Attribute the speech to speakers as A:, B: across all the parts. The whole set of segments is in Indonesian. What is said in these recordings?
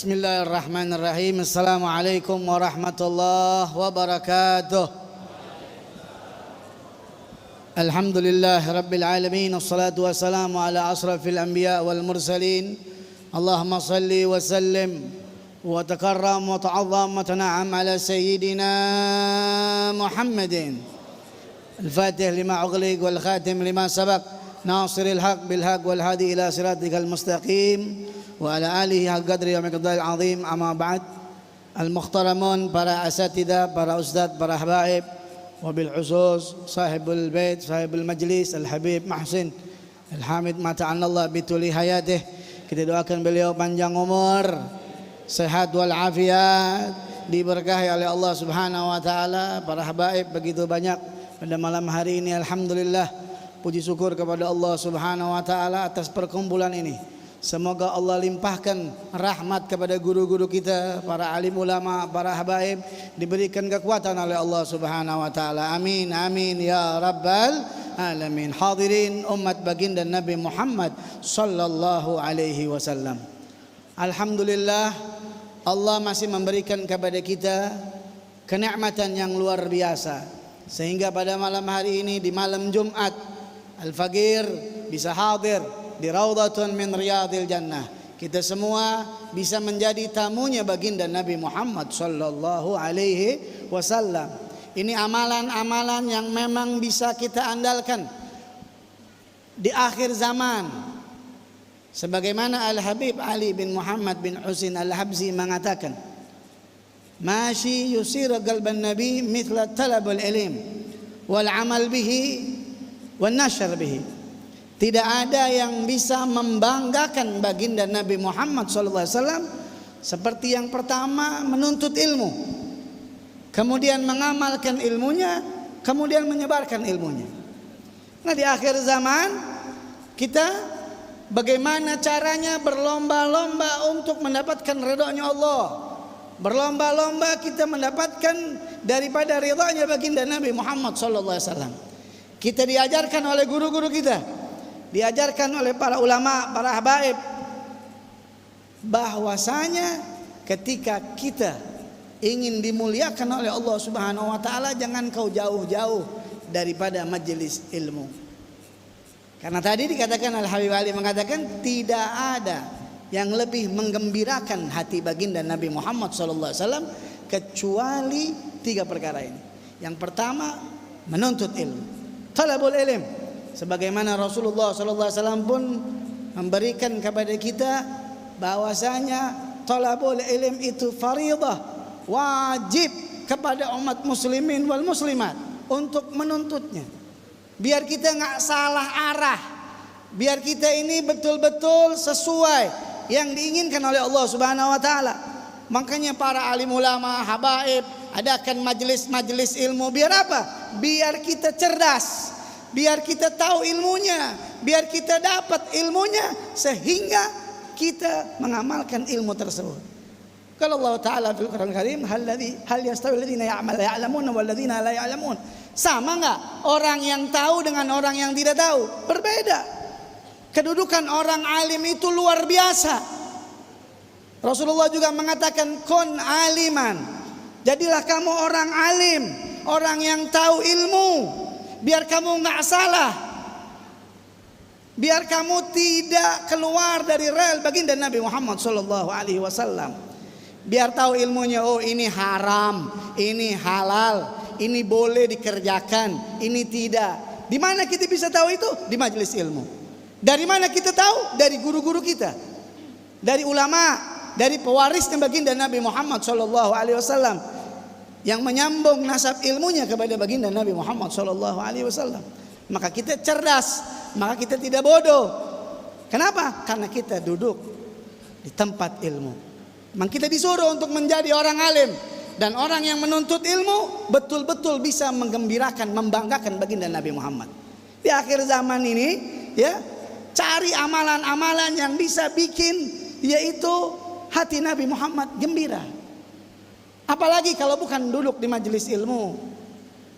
A: Bismillahirrahmanirrahim. Assalamualaikum warahmatullahi wabarakatuh. Alhamdulillah rabbil alamin. Wassalatu wassalamu ala asrafil anbiya wal mursalin. Allahumma salli wa sallim wa takarram wa ta'azzam wa tana'am ala sayyidina Muhammadin al-fatih lima ughliq wal khatim lima sabaq nasiril haq bil haq wal hadi ila siratikal mustaqim wa ala alihi haq qadri wa miqdaril azim. Amma ba'd. Al-muhtaramun, para asatidah, para ustadz, para habaib, wabil khusus sahibul bait, sahibul majlis, Al-Habib Mahsin Al-Hamid mata'anallah bituli hayatih. Kita doakan beliau panjang umur, sehat wal afiat, diberkahi oleh Allah Subhanahu wa taala. Para habaib begitu banyak pada malam hari ini, alhamdulillah, puji syukur kepada Allah Subhanahu wa taala atas perkumpulan ini. Semoga Allah limpahkan rahmat kepada guru-guru kita, para alim ulama, para habaib, diberikan kekuatan oleh Allah Subhanahu wa taala. Amin amin ya rabbal alamin. Hadirin umat baginda Nabi Muhammad sallallahu alaihi wasallam. Alhamdulillah, Allah masih memberikan kepada kita kenikmatan yang luar biasa, sehingga pada malam hari ini, di malam Jumat Al-Fagir, bisa hadir di Raudhatun min Riyadil Jannah. Kita semua bisa menjadi tamunya baginda Nabi Muhammad sallallahu alaihi wasallam. Ini amalan-amalan yang memang bisa kita andalkan di akhir zaman. Sebagaimana Al-Habib Ali bin Muhammad bin Husin Al-Habzi mengatakan, "Mashi yusiru qalban Nabi mithla talabul ilm wal amal bihi wan nashr bihi." Tidak ada yang bisa membanggakan baginda Nabi Muhammad SAW seperti yang pertama menuntut ilmu, kemudian mengamalkan ilmunya, kemudian menyebarkan ilmunya. Nah, di akhir zaman kita bagaimana caranya berlomba-lomba untuk mendapatkan ridhonya Allah. Berlomba-lomba kita mendapatkan daripada ridhonya baginda Nabi Muhammad SAW. Kita diajarkan oleh guru-guru kita, diajarkan oleh para ulama, para habaib, bahwasanya ketika kita ingin dimuliakan oleh Allah Subhanahu wa taala, jangan kau jauh-jauh daripada majelis ilmu. Karena tadi dikatakan, Al-Habib Ali mengatakan, tidak ada yang lebih menggembirakan hati baginda Nabi Muhammad SAW kecuali tiga perkara ini. Yang pertama, menuntut ilmu, talabul ilm. Sebagaimana Rasulullah SAW pun memberikan kepada kita bahwasanya talabul ilm itu faridah, wajib kepada umat muslimin wal muslimat untuk menuntutnya. Biar kita nggak salah arah, biar kita ini betul-betul sesuai yang diinginkan oleh Allah Subhanahu wa taala. Makanya para alim ulama, habaib adakan majelis-majelis ilmu. Biar apa? Biar kita cerdas, biar kita tahu ilmunya, biar kita dapat ilmunya, sehingga kita mengamalkan ilmu tersebut. Kalau Allah Ta'ala fil Quran Karim, hal yastawi alladziina ya'lamuuna wal ladziina la ya'lamuun. Sama enggak orang yang tahu dengan orang yang tidak tahu? Berbeda. Kedudukan orang alim itu luar biasa. Rasulullah juga mengatakan, kun aliman, jadilah kamu orang alim, orang yang tahu ilmu. Biar kamu nggak salah, biar kamu tidak keluar dari rel baginda Nabi Muhammad Sallallahu Alaihi Wasallam. Biar tahu ilmunya, oh ini haram, ini halal, ini boleh dikerjakan, ini tidak. Di mana kita bisa tahu itu? Di majelis ilmu. Dari mana kita tahu? Dari guru-guru kita, dari ulama, dari pewarisnya baginda Nabi Muhammad Sallallahu Alaihi Wasallam, yang menyambung nasab ilmunya kepada baginda Nabi Muhammad SAW. Maka kita cerdas, maka kita tidak bodoh. Kenapa? Karena kita duduk di tempat ilmu. Maka kita disuruh untuk menjadi orang alim, dan orang yang menuntut ilmu betul-betul bisa menggembirakan, membanggakan baginda Nabi Muhammad. Di akhir zaman ini, ya, cari amalan-amalan yang bisa bikin yaitu hati Nabi Muhammad gembira. Apalagi kalau bukan duduk di majelis ilmu,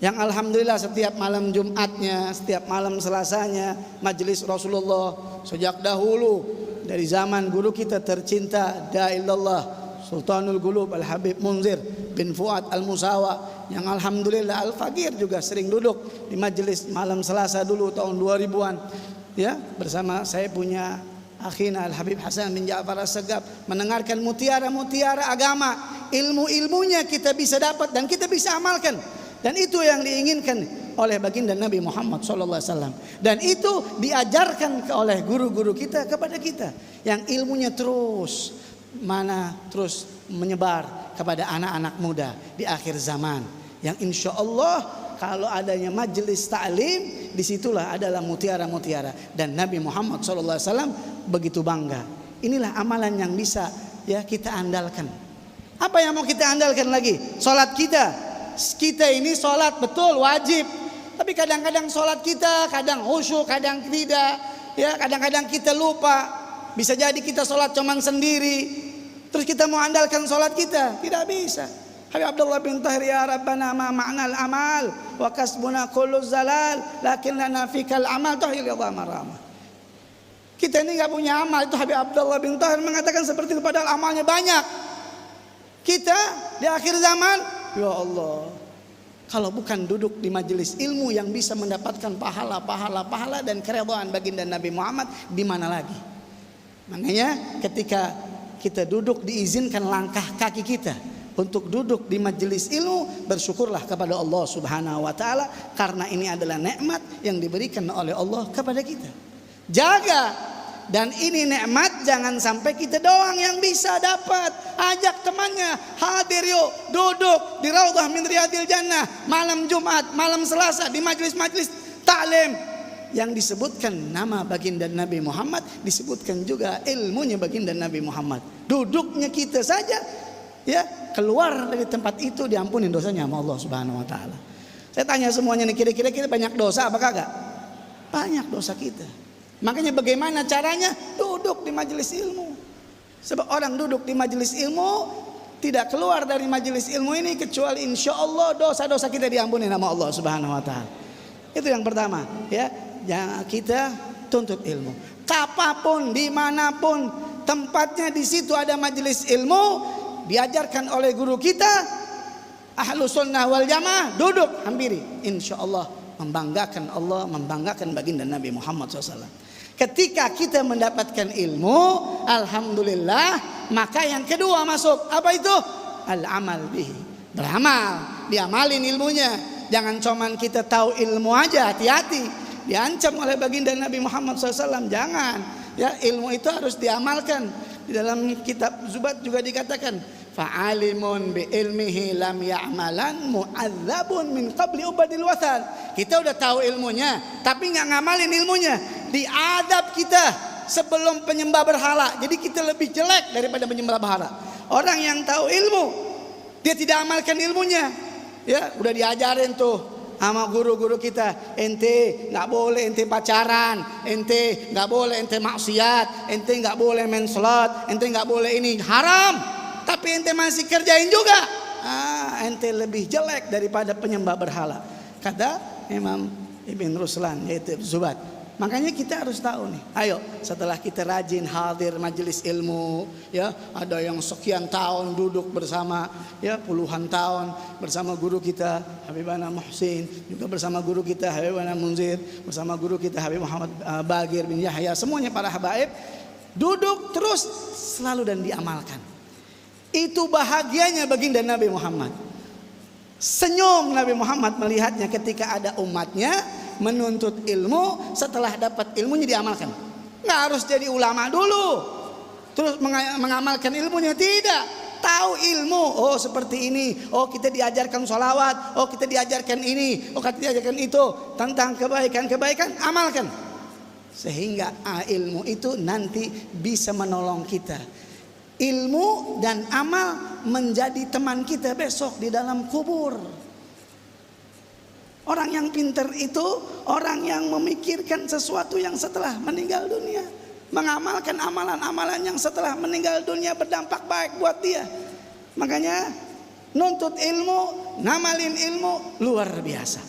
A: yang alhamdulillah setiap malam Jumatnya, setiap malam Selasanya, majelis Rasulullah sejak dahulu dari zaman guru kita tercinta Da'illallah Sultanul Qulub Al-Habib Munzir bin Fuad Al-Musawa, yang alhamdulillah Al-Faqir juga sering duduk di majelis malam Selasa dulu tahun 2000-an ya, bersama saya punya akhina Al-Habib Hasan bin Ja'far As-Segaf, mendengarkan mutiara-mutiara agama. Ilmu-ilmunya kita bisa dapat dan kita bisa amalkan, dan itu yang diinginkan oleh baginda Nabi Muhammad SAW, dan itu diajarkan oleh guru-guru kita kepada kita, yang ilmunya terus menyebar kepada anak-anak muda di akhir zaman, yang insya Allah kalau adanya majelis ta'lim, disitulah adalah mutiara-mutiara, dan Nabi Muhammad SAW begitu bangga. Inilah amalan yang bisa ya kita andalkan. Apa yang mau kita andalkan lagi? Salat kita. Kita ini salat betul wajib, tapi kadang-kadang salat kita kadang khusyuk, kadang tidak. Ya, kadang-kadang kita lupa. Bisa jadi kita salat cuman sendiri, terus kita mau andalkan salat kita, tidak bisa. Habib Abdullah bin Tahir, ya Rabbana ma ma'nal amal wa kasbuna kullu zalal lakin lana fikal amal tahil ya marama. Kita ini enggak punya amal, itu Habib Abdullah bin Tahir mengatakan seperti itu, padahal amalnya banyak. Kita di akhir zaman, ya Allah, kalau bukan duduk di majelis ilmu yang bisa mendapatkan pahala dan keridhaan baginda Nabi Muhammad, di mana lagi? Makanya ketika kita duduk diizinkan langkah kaki kita untuk duduk di majelis ilmu, bersyukurlah kepada Allah Subhanahu wa taala, karena ini adalah nikmat yang diberikan oleh Allah kepada kita. Jaga, dan ini nikmat jangan sampai kita doang yang bisa dapat. Ajak temannya, hadir yuk, duduk di Raudhah min Riyadil Jannah malam Jumat, malam Selasa di majelis-majelis taklim yang disebutkan nama baginda Nabi Muhammad, disebutkan juga ilmunya baginda Nabi Muhammad. Duduknya kita saja ya, keluar dari tempat itu diampuni dosanya sama Allah Subhanahu wa taala. Saya tanya semuanya nih, kira-kira kita banyak dosa apa kagak? Banyak dosa kita. Makanya bagaimana caranya? Duduk di majelis ilmu. Sebab orang duduk di majelis ilmu tidak keluar dari majelis ilmu ini kecuali insya Allah dosa-dosa kita diampuni sama Allah Subhanahu wa taala. Itu yang pertama ya. Yang kita tuntut ilmu. Kapapun, dimanapun tempatnya, di situ ada majelis ilmu, diajarkan oleh guru kita, Ahlus Sunnah wal Jamaah, duduk hampiri. Insya Allah membanggakan Allah, membanggakan baginda Nabi Muhammad SAW. Ketika kita mendapatkan ilmu, alhamdulillah, maka yang kedua masuk. Apa itu? Al-amal bihi. Beramal, diamalin ilmunya. Jangan cuman kita tahu ilmu aja, hati-hati. Diancam oleh baginda Nabi Muhammad SAW. Jangan ya, ilmu itu harus diamalkan. Di dalam kitab Zubat juga dikatakan, fa'alimun bi ilmihi lam ya'malan mu'adzabun min qabli ubadil wathan. Kita udah tahu ilmunya tapi nggak ngamalin ilmunya, diadab kita sebelum penyembah berhala. Jadi kita lebih jelek daripada penyembah berhala. Orang yang tahu ilmu dia tidak amalkan ilmunya, ya udah diajarin tuh sama guru-guru kita, ente nggak boleh ente pacaran, ente nggak boleh ente maksiat, ente nggak boleh main salat, ente nggak boleh ini haram, tapi ente masih kerjain juga. Ente lebih jelek daripada penyembah berhala, kata Imam Ibn Ruslan, yaitu Zubat. Makanya kita harus tahu nih. Ayo, setelah kita rajin hadir majelis ilmu, ya, ada yang sekian tahun duduk bersama, ya, puluhan tahun bersama guru kita Habibana Muhsin, juga bersama guru kita Habibana Munzir, bersama guru kita Habib Muhammad Bagir bin Yahya, semuanya para habaib, duduk terus selalu dan diamalkan. Itu bahagianya baginda Nabi Muhammad. Senyum Nabi Muhammad melihatnya ketika ada umatnya menuntut ilmu, setelah dapat ilmunya diamalkan. Nggak harus jadi ulama dulu terus mengamalkan ilmunya, tidak. Tahu ilmu, oh seperti ini, oh kita diajarkan sholawat, oh kita diajarkan ini, oh kita diajarkan itu, tentang kebaikan-kebaikan, amalkan. Sehingga ilmu itu nanti bisa menolong kita. Ilmu dan amal menjadi teman kita besok di dalam kubur. Orang yang pintar itu orang yang memikirkan sesuatu yang setelah meninggal dunia, mengamalkan amalan-amalan yang setelah meninggal dunia berdampak baik buat dia. Makanya nuntut ilmu, ngamalin ilmu luar biasa.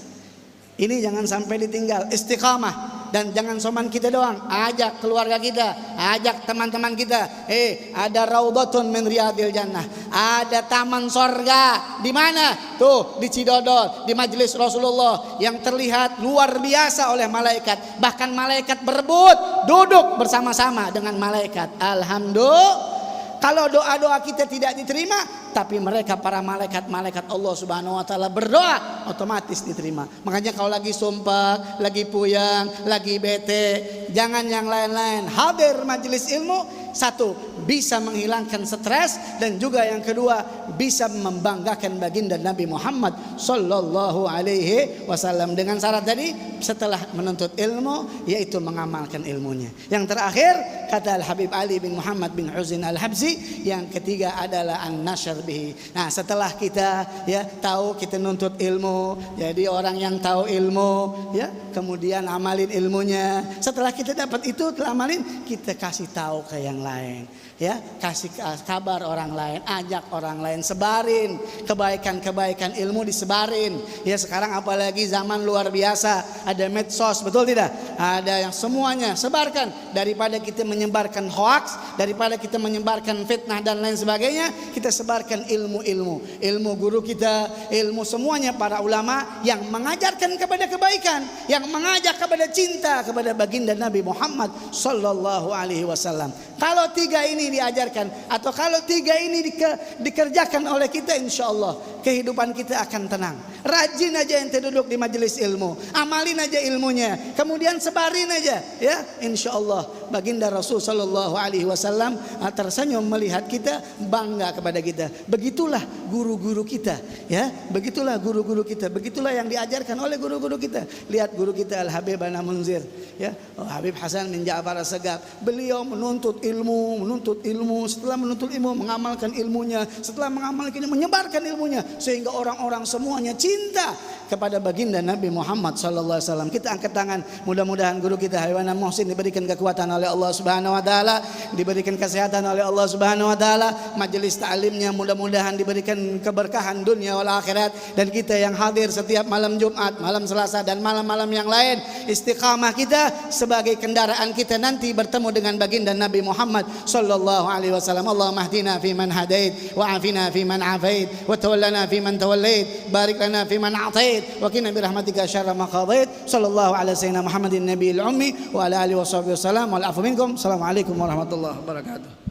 A: Ini jangan sampai ditinggal. Istiqamah Dan jangan soman kita doang, ajak keluarga kita, ajak teman-teman kita. Ada raudhatun min riyadil jannah, ada taman sorga. Di mana? Tuh di Cidodol, di majelis Rasulullah yang terlihat luar biasa oleh malaikat. Bahkan malaikat berebut duduk bersama-sama dengan malaikat. Alhamdulillah. Kalau doa-doa kita tidak diterima, tapi mereka para malaikat-malaikat Allah Subhanahu wa taala berdoa, otomatis diterima. Makanya kalau lagi sumpah, lagi puyeng, lagi bete, jangan yang lain-lain. Hadir majelis ilmu, satu, bisa menghilangkan stres, dan juga yang kedua, bisa membanggakan baginda Nabi Muhammad sallallahu alaihi wasallam. Dengan syarat tadi, setelah menuntut ilmu, yaitu mengamalkan ilmunya. Yang terakhir, kata Al-Habib Ali bin Muhammad bin Husain Al-Habsi, yang ketiga adalah an-nashr bihi. Nah, setelah kita tahu kita nuntut ilmu, jadi orang yang tahu ilmu, kemudian amalin ilmunya. Setelah kita dapat itu, telah amalin, kita kasih tahu ke yang lain, kasih kabar orang lain, ajak orang lain, sebarin kebaikan-kebaikan ilmu, disebarin. Sekarang apalagi zaman luar biasa, ada medsos, betul tidak? Ada yang semuanya sebarkan, daripada kita menyebarkan hoax, daripada kita menyebarkan fitnah dan lain sebagainya, kita sebarkan ilmu guru kita, ilmu semuanya para ulama yang mengajarkan kepada kebaikan, yang mengajak kepada cinta kepada baginda Nabi Muhammad sallallahu alaihi wasallam. Kalau tiga ini diajarkan, atau kalau tiga ini dikerjakan oleh kita, insya Allah kehidupan kita akan tenang. Rajin aja ente duduk di majelis ilmu, amalin aja ilmunya, kemudian sebarin aja, insya Allah baginda Rasul sallallahu alaihi wasallam tersenyum melihat kita, bangga kepada kita. Begitulah guru-guru kita, begitulah guru-guru kita, begitulah yang diajarkan oleh guru-guru kita. Lihat guru kita Al-Habib Ana Munzir, Habib Hasan bin Ja'far As-Sagaf. Beliau menuntut ilmu, setelah menuntut ilmu mengamalkan ilmunya, setelah mengamalkan ilmu, menyebarkan ilmunya, sehingga orang-orang semuanya cinta kepada baginda Nabi Muhammad sallallahu alaihi wasallam. Kita angkat tangan, mudah-mudahan guru kita Hayawana Muhsin diberikan kekuatan oleh Allah Subhanahu wa taala, diberikan kesehatan oleh Allah Subhanahu wa taala, majelis ta'limnya mudah-mudahan diberikan keberkahan dunia wal akhirat, dan kita yang hadir setiap malam Jumat, malam Selasa, dan malam-malam yang lain, istiqamah kita sebagai kendaraan kita nanti bertemu dengan baginda Nabi Muhammad sallallahu alaihi wasallam. Allahumma hdina fi man hadait, wa afina fi man afait, wa tawallana fi man tawallait, barik lana fi man atait, wa qina bi rahmatika syarra ma qadait. Sallallahu ala sayyidina Muhammadin nabiyil ummi wa ala alihi wa sahbihi wasallam. Wal afu minkum. Assalamualaikum warahmatullahi wabarakatuh.